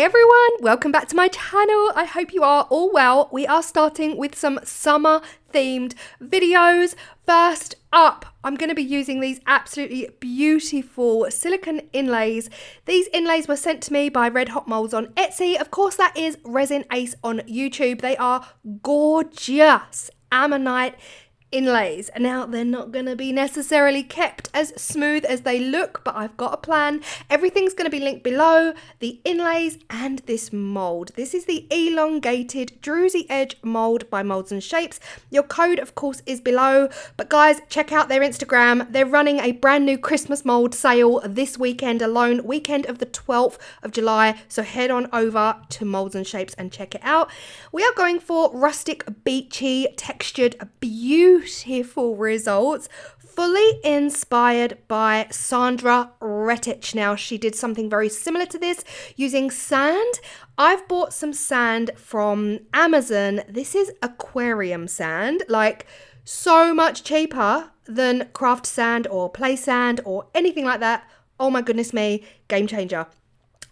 everyone, welcome back to my channel. I hope you are all well. We are starting with some summer themed videos. First up, I'm going to be using these absolutely beautiful silicone inlays. These inlays were sent to me by Red Hot Molds on Etsy. Of course, that is Resin Ace on YouTube. They are gorgeous Ammonite inlays. And now they're not going to be necessarily kept as smooth as they look, but I've got a plan. Everything's going to be linked below, the inlays and this mold. This is the elongated druzy edge mold by Moulds and Shapes. Your code of course is below, but guys, check out their Instagram. They're running a brand new Christmas mold sale this weekend alone, weekend of the 12th of July. So head on over to Moulds and Shapes and check it out. We are going for rustic, beachy, textured, beautiful results, fully inspired by Sandra Rettich. Now, she did something very similar to this using sand. I've bought some sand from Amazon. This is aquarium sand, like so much cheaper than craft sand or play sand or anything like that. Oh my goodness me, game changer.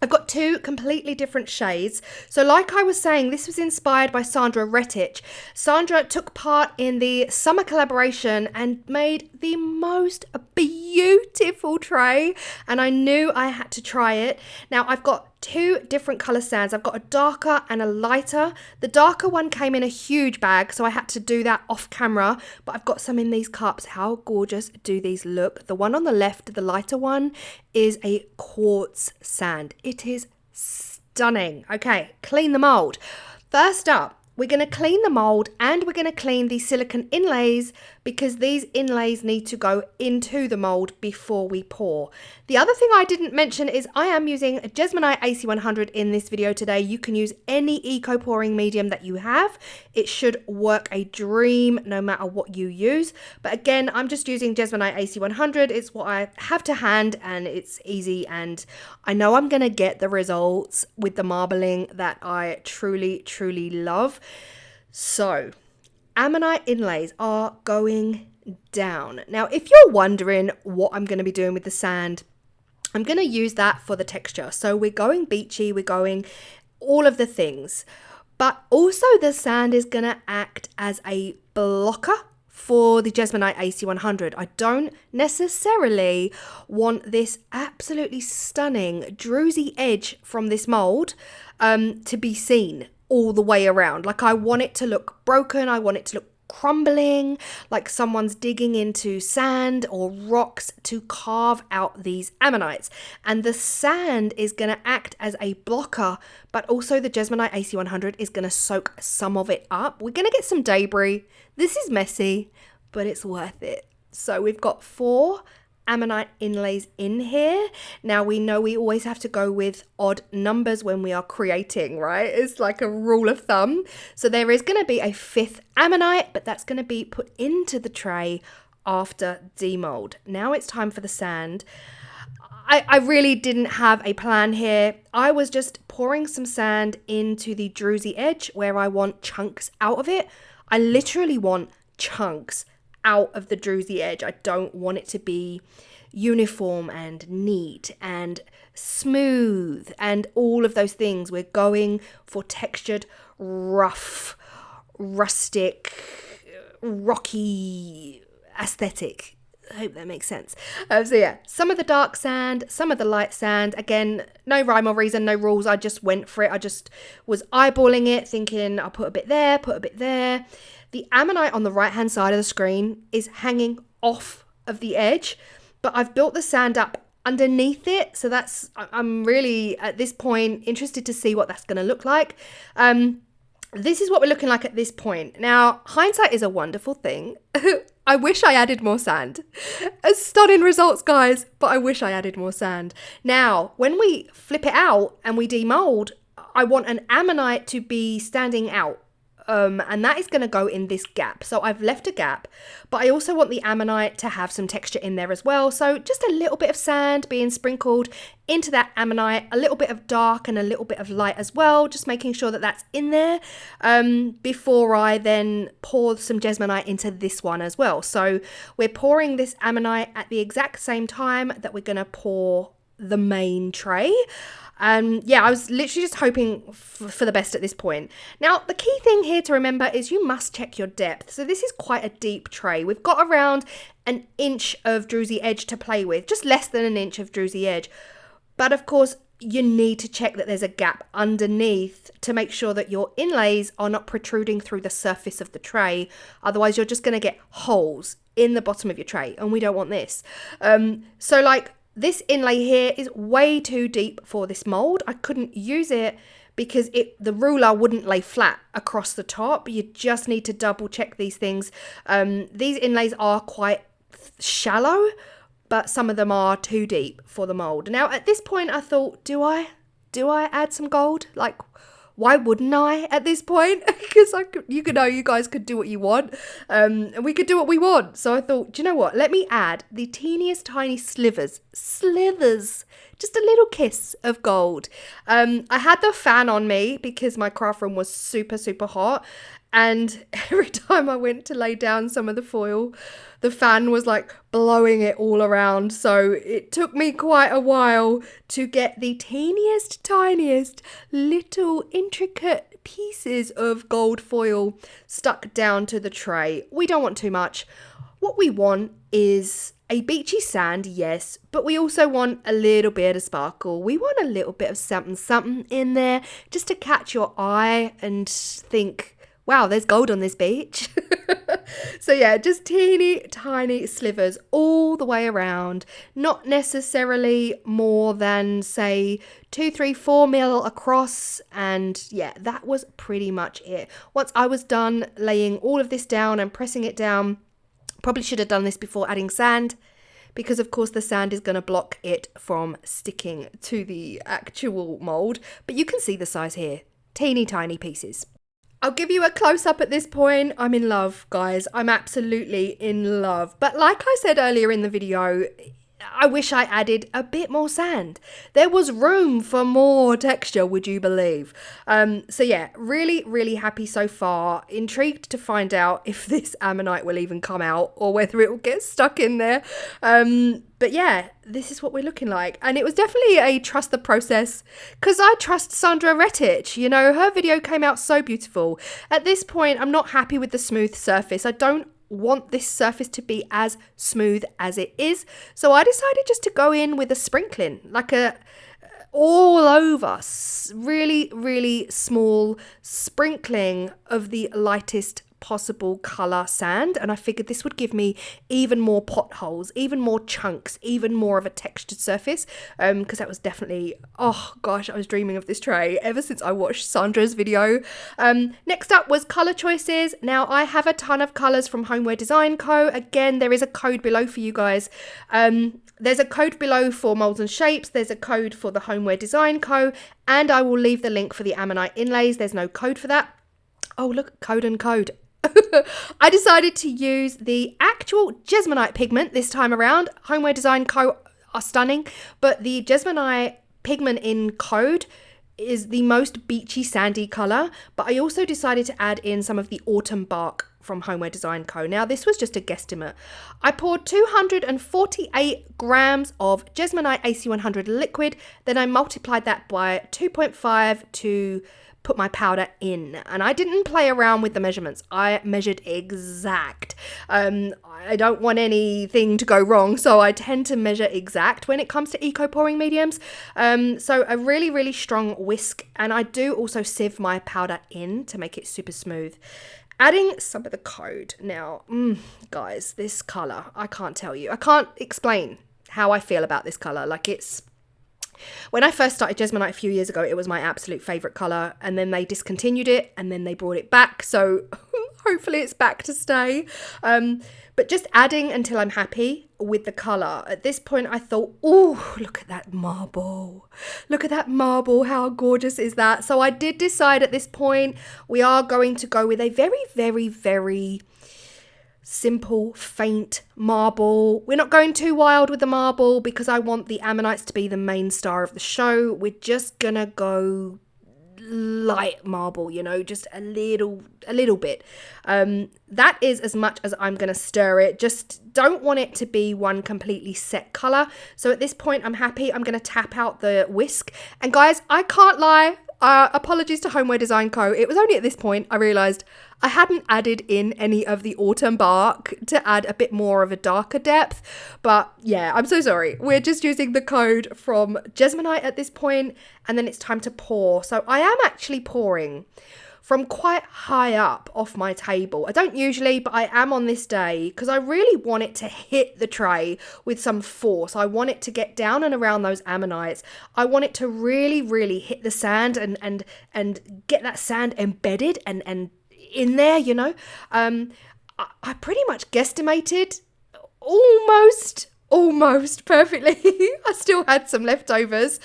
I've got two completely different shades. So like I was saying, this was inspired by Sandra Rettich. Sandra took part in the summer collaboration and made the most beautiful tray, and I knew I had to try it. Now I've got two different color sands. I've got a darker and a lighter. The darker one came in a huge bag, so I had to do that off camera, but I've got some in these cups. How gorgeous do these look? The one on the left, the lighter one, is a quartz sand. It is stunning. Okay, clean the mold. First up, we're going to clean the mold and we're going to clean the silicone inlays, because these inlays need to go into the mold before we pour. The other thing I didn't mention is I am using a Jesmonite AC100 in this video today. You can use any eco pouring medium that you have. It should work a dream no matter what you use. But again, I'm just using Jesmonite AC100. It's what I have to hand and it's easy, and I know I'm going to get the results with the marbling that I truly, truly love. So Ammonite inlays are going down. Now, if you're wondering what I'm going to be doing with the sand, I'm going to use that for the texture. So we're going beachy, we're going all of the things, but also the sand is going to act as a blocker for the Jesmonite AC100. I don't necessarily want this absolutely stunning druzy edge from this mold to be seen all the way around. Like, I want it to look broken. I want it to look crumbling, like someone's digging into sand or rocks to carve out these ammonites. And the sand is going to act as a blocker, but also the Jesmonite AC100 is going to soak some of it up. We're going to get some debris. This is messy, but it's worth it. So we've got 4 Ammonite inlays in here. Now, we know we always have to go with odd numbers when we are creating, right? It's like a rule of thumb. So there is going to be a 5th Ammonite, but that's going to be put into the tray after demold. Now it's time for the sand. I really didn't have a plan here. I was just pouring some sand into the druzy edge where I want chunks out of it. I literally want chunks out of the druzy edge. I don't want it to be uniform and neat and smooth and all of those things. We're going for textured, rough, rustic, rocky aesthetic. I hope that makes sense. So yeah, some of the dark sand, some of the light sand. Again, no rhyme or reason, no rules. I just went for it. I just was eyeballing it, thinking I'll put a bit there, put a bit there. The Ammonite on the right hand side of the screen is hanging off of the edge, but I've built the sand up underneath it. So that's, I'm really at this point interested to see what that's going to look like. This is what we're looking like at this point. Now, hindsight is a wonderful thing. I wish I added more sand. Stunning results, guys, but I wish I added more sand. Now, when we flip it out and we demold, I want an Ammonite to be standing out. And that is going to go in this gap. So I've left a gap, but I also want the Ammonite to have some texture in there as well. So just a little bit of sand being sprinkled into that Ammonite, a little bit of dark and a little bit of light as well, just making sure that that's in there before I then pour some Jesmonite into this one as well. So we're pouring this Ammonite at the exact same time that we're going to pour the main tray. Yeah, I was literally just hoping for the best at this point. Now, the key thing here to remember is you must check your depth. So this is quite a deep tray. We've got around an inch of druzy edge to play with, just less than an inch of druzy edge. But of course, you need to check that there's a gap underneath to make sure that your inlays are not protruding through the surface of the tray. Otherwise, you're just going to get holes in the bottom of your tray, and we don't want this. So like, this inlay here is way too deep for this mold. I couldn't use it because the ruler wouldn't lay flat across the top. You just need to double check these things. These inlays are quite shallow, but some of them are too deep for the mold. Now at this point I thought, do I add some gold? Like, why wouldn't I at this point? Because you guys could do what you want, and we could do what we want. So I thought, do you know what? Let me add the teeniest tiny slivers, just a little kiss of gold. I had the fan on me because my craft room was super, super hot. And every time I went to lay down some of the foil, the fan was like blowing it all around. So it took me quite a while to get the teeniest, tiniest, little intricate pieces of gold foil stuck down to the tray. We don't want too much. What we want is a beachy sand, yes, but we also want a little bit of sparkle. We want a little bit of something in there just to catch your eye and think, wow, there's gold on this beach. So yeah, just teeny tiny slivers all the way around. Not necessarily more than, say, 2, 3, 4 mil across. And yeah, that was pretty much it. Once I was done laying all of this down and pressing it down, probably should have done this before adding sand, because of course the sand is going to block it from sticking to the actual mold. But you can see the size here, teeny tiny pieces. I'll give you a close-up at this point. I'm in love, guys. I'm absolutely in love. But like I said earlier in the video, I wish I added a bit more sand. There was room for more texture, would you believe? So yeah, really, really happy so far. Intrigued to find out if this Ammonite will even come out or whether it will get stuck in there. But yeah, this is what we're looking like. And it was definitely a trust the process, because I trust Sandra Rettich. You know, her video came out so beautiful. At this point, I'm not happy with the smooth surface. I don't want this surface to be as smooth as it is. So I decided just to go in with a sprinkling, like a all over, really, really small sprinkling of the lightest possible color sand, and I figured this would give me even more potholes, even more chunks, even more of a textured surface, because that was definitely, oh gosh, I was dreaming of this tray ever since I watched Sandra's video. Next up was color choices. Now I have a ton of colors from Hemway Design Co. Again, there is a code below for you guys. There's a code below for molds and shapes. There's a code for the Hemway Design Co. And I will leave the link for the Ammonite inlays. There's no code for that. Oh, look, code and code. I decided to use the actual Jesmonite pigment this time around. Hemway Design Co. are stunning, but the Jesmonite pigment in code is the most beachy sandy colour, but I also decided to add in some of the autumn bark from Hemway Design Co. Now this was just a guesstimate. I poured 248 grams of Jesmonite AC100 liquid, then I multiplied that by 2.5 to put my powder in, and I didn't play around with the measurements. I measured exact. I don't want anything to go wrong, so I tend to measure exact when it comes to eco pouring mediums. So a really, really strong whisk, and I do also sieve my powder in to make it super smooth. Adding some of the code. Now, guys, this color, I can't tell you. I can't explain how I feel about this color. Like, it's, when I first started Jesmonite a few years ago, it was my absolute favorite color, and then they discontinued it, and then they brought it back, so hopefully it's back to stay. But just adding until I'm happy with the color. At this point I thought, oh, look at that marble. Look at that marble. How gorgeous is that? So I did decide at this point we are going to go with a very, very, very simple, faint marble. We're not going too wild with the marble because I want the Ammonites to be the main star of the show. We're just gonna go light marble, you know, just a little bit. That is as much as I'm going to stir it. Just don't want it to be one completely set color. So at this point, I'm happy. I'm going to tap out the whisk. And guys, I can't lie. Apologies to Hemway Design Co. It was only at this point I realised I hadn't added in any of the autumn bark to add a bit more of a darker depth. But yeah, I'm so sorry. We're just using the code from Jesmonite at this point, and then it's time to pour. So I am actually pouring from quite high up off my table. I don't usually, but I am on this day because I really want it to hit the tray with some force. I want it to get down and around those ammonites. I want it to really, really hit the sand and get that sand embedded and in there, you know. I pretty much guesstimated almost perfectly. I still had some leftovers.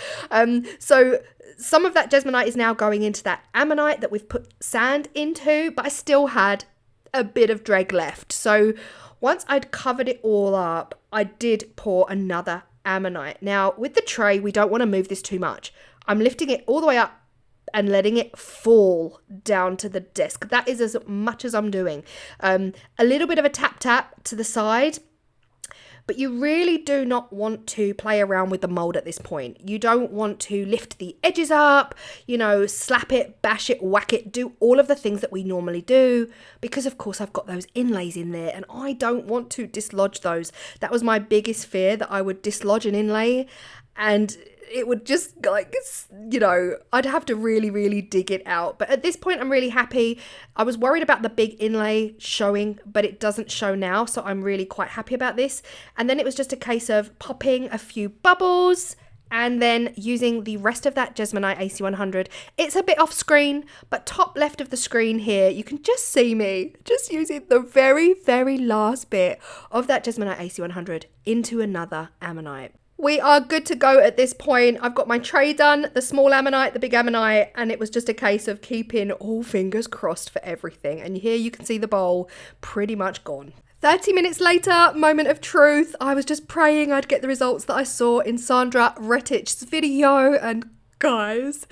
So some of that Jesmonite is now going into that Ammonite that we've put sand into, but I still had a bit of dreg left. So once I'd covered it all up, I did pour another Ammonite. Now with the tray, we don't want to move this too much. I'm lifting it all the way up and letting it fall down to the desk. That is as much as I'm doing. A little bit of a tap to the side. But you really do not want to play around with the mould at this point. You don't want to lift the edges up, you know, slap it, bash it, whack it, do all of the things that we normally do. Because of course I've got those inlays in there and I don't want to dislodge those. That was my biggest fear, that I would dislodge an inlay and it would just, like, you know, I'd have to really, really dig it out. But at this point, I'm really happy. I was worried about the big inlay showing, but it doesn't show now. So I'm really quite happy about this. And then it was just a case of popping a few bubbles and then using the rest of that Jesmonite AC100. It's a bit off screen, but top left of the screen here, you can just see me just using the very, very last bit of that Jesmonite AC100 into another Ammonite. We are good to go at this point. I've got my tray done, the small Ammonite, the big Ammonite, and it was just a case of keeping all fingers crossed for everything. And here you can see the bowl pretty much gone. 30 minutes later, moment of truth. I was just praying I'd get the results that I saw in Sandra Rettich's video. And guys,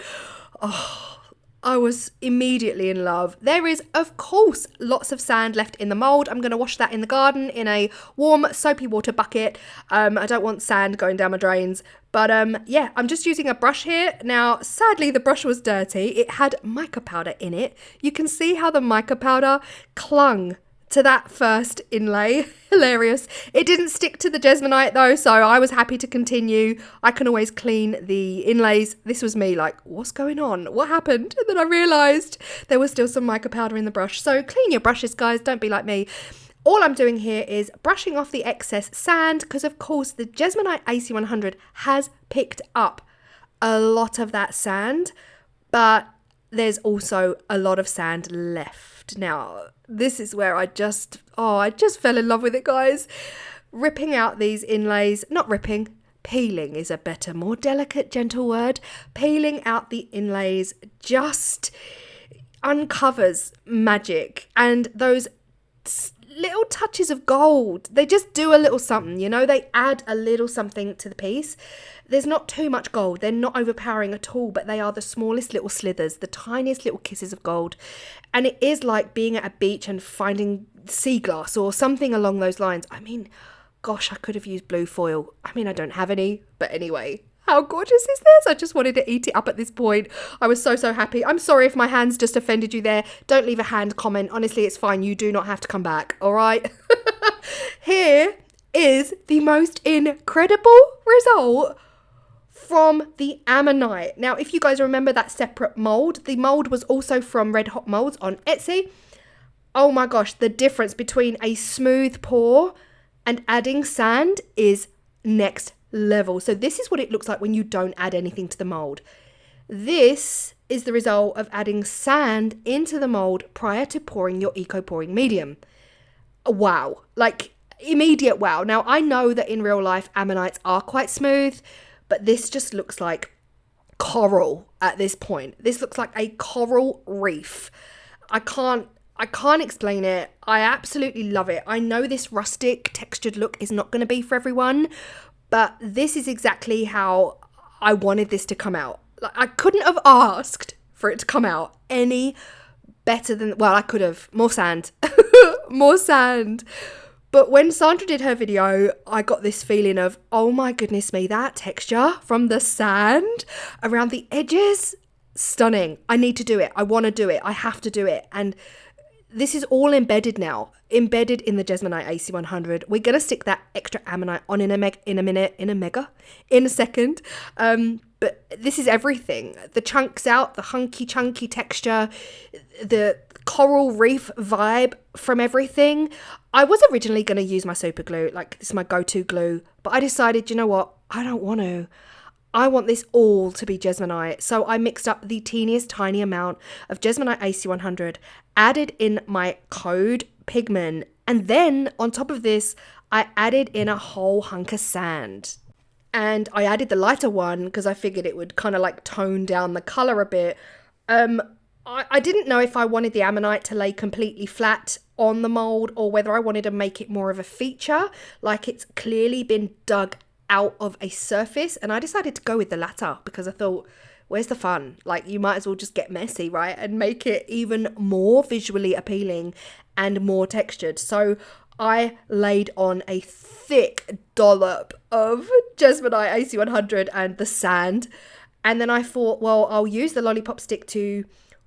I was immediately in love. There is, of course, lots of sand left in the mould. I'm going to wash that in the garden in a warm, soapy water bucket. I don't want sand going down my drains. But yeah, I'm just using a brush here. Now, sadly, the brush was dirty. It had mica powder in it. You can see how the mica powder clung to that first inlay. Hilarious. It didn't stick to the Jesmonite though, so I was happy to continue. I can always clean the inlays. This was me like, what's going on? What happened? And then I realised there was still some mica powder in the brush. So clean your brushes, guys. Don't be like me. All I'm doing here is brushing off the excess sand because, of course, the Jesmonite AC100 has picked up a lot of that sand, but there's also a lot of sand left. Now, this is where I just fell in love with it, guys. Ripping out these inlays, not ripping, peeling is a better, more delicate, gentle word. Peeling out the inlays just uncovers magic, and those little touches of gold, they just do a little something, you know, they add a little something to the piece. There's not too much gold, they're not overpowering at all, but they are the smallest little slithers, the tiniest little kisses of gold. And it is like being at a beach and finding sea glass or something along those lines. I mean, gosh, I could have used blue foil. I mean, I don't have any, but anyway. How gorgeous is this? I just wanted to eat it up at this point. I was so happy. I'm sorry if my hands just offended you there. Don't leave a hand comment. Honestly, it's fine. You do not have to come back. All right. Here is the most incredible result from the Ammonite. Now, if you guys remember that separate mould, the mould was also from Red Hot Molds on Etsy. Oh my gosh, the difference between a smooth pour and adding sand is next level. So this is what it looks like when you don't add anything to the mold. This is the result of adding sand into the mold prior to pouring your eco pouring medium. Wow, like immediate wow. Now I know that in real life ammonites are quite smooth, but this just looks like coral at this point. This looks like a coral reef. I can't explain it. I absolutely love it. I know this rustic textured look is not going to be for everyone, but this is exactly how I wanted this to come out. Like, I couldn't have asked for it to come out any better than, well, I could have. More sand. More sand. But when Sandra did her video, I got this feeling of, oh my goodness me, that texture from the sand around the edges, stunning. I need to do it. I want to do it. I have to do it. And this is all embedded now, embedded in the Jesmonite AC100. We're going to stick that extra Ammonite on in a second. But this is everything. The chunks out, the hunky chunky texture, the coral reef vibe from everything. I was originally going to use my super glue, like this is my go-to glue, but I decided, you know what? I don't want to. I want this all to be Jesmonite. So I mixed up the teeniest tiny amount of Jesmonite AC100, added in my code pigment, and then on top of this, I added in a whole hunk of sand. And I added the lighter one because I figured it would kind of like tone down the colour a bit. I didn't know if I wanted the Ammonite to lay completely flat on the mould or whether I wanted to make it more of a feature, like it's clearly been dug out of a surface. And I decided to go with the latter because I thought, where's the fun? Like, you might as well just get messy, right? And make it even more visually appealing and more textured. So I laid on a thick dollop of Jesmonite AC100 and the sand. And then I thought, well, I'll use the lollipop stick to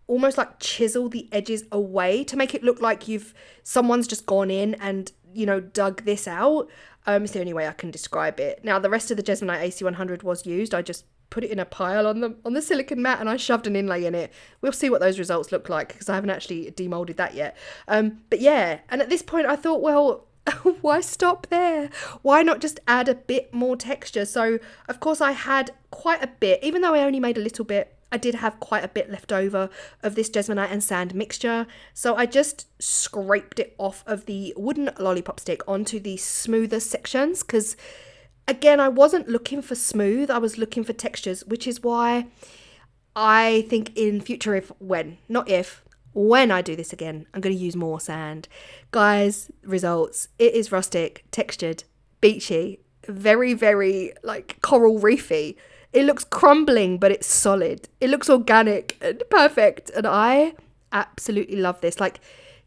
almost like chisel the edges away to make it look like someone's just gone in and, you know, dug this out. It's the only way I can describe it. Now, the rest of the Jesmonite AC100 was used. I just put it in a pile on the silicone mat and I shoved an inlay in it. We'll see what those results look like because I haven't actually demolded that yet. But yeah, and at this point I thought, well, why stop there? Why not just add a bit more texture? So, of course, I had quite a bit, even though I only made a little bit, I did have quite a bit left over of this Jesmonite and sand mixture. So I just scraped it off of the wooden lollipop stick onto the smoother sections because, again, I wasn't looking for smooth. I was looking for textures, which is why I think in future, when I do this again, I'm going to use more sand. Guys, results. It is rustic, textured, beachy, very, very like coral reefy. It looks crumbling, but it's solid. It looks organic and perfect. And I absolutely love this. Like,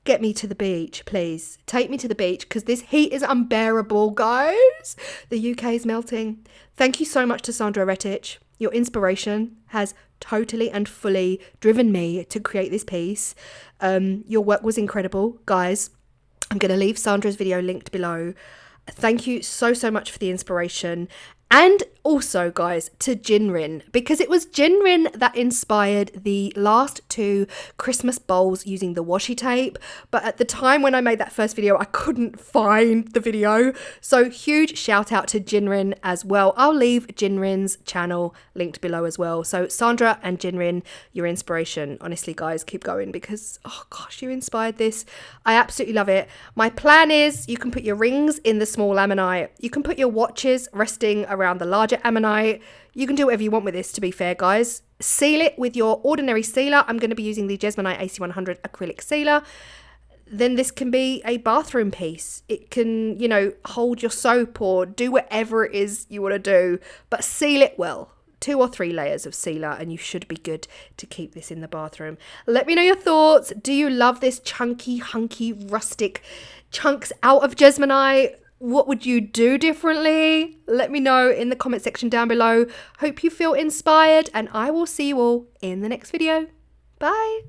get me to the beach, please. Take me to the beach because this heat is unbearable, guys. The UK is melting. Thank you so much to Sandra Rettich. Your inspiration has totally and fully driven me to create this piece. Your work was incredible, guys. I'm going to leave Sandra's video linked below. Thank you so, so much for the inspiration. And also, guys, to Gin Rin, because it was Gin Rin that inspired the last two Christmas bowls using the washi tape. But at the time when I made that first video, I couldn't find the video. So huge shout out to Gin Rin as well. I'll leave Gin Rin's channel linked below as well. So Sandra and Gin Rin, your inspiration. Honestly, guys, keep going because, oh gosh, you inspired this. I absolutely love it. My plan is you can put your rings in the small Ammonite. You can put your watches resting around the larger Ammonite. You can do whatever you want with this, to be fair, guys. Seal it with your ordinary sealer. I'm going to be using the Jesmonite AC100 acrylic sealer. Then this can be a bathroom piece. It can, you know, hold your soap or do whatever it is you want to do, but seal it well. 2 or 3 layers of sealer and you should be good to keep this in the bathroom. Let me know your thoughts. Do you love this chunky, hunky, rustic chunks out of Jesmonite? What would you do differently? Let me know in the comment section down below. Hope you feel inspired and I will see you all in the next video. Bye.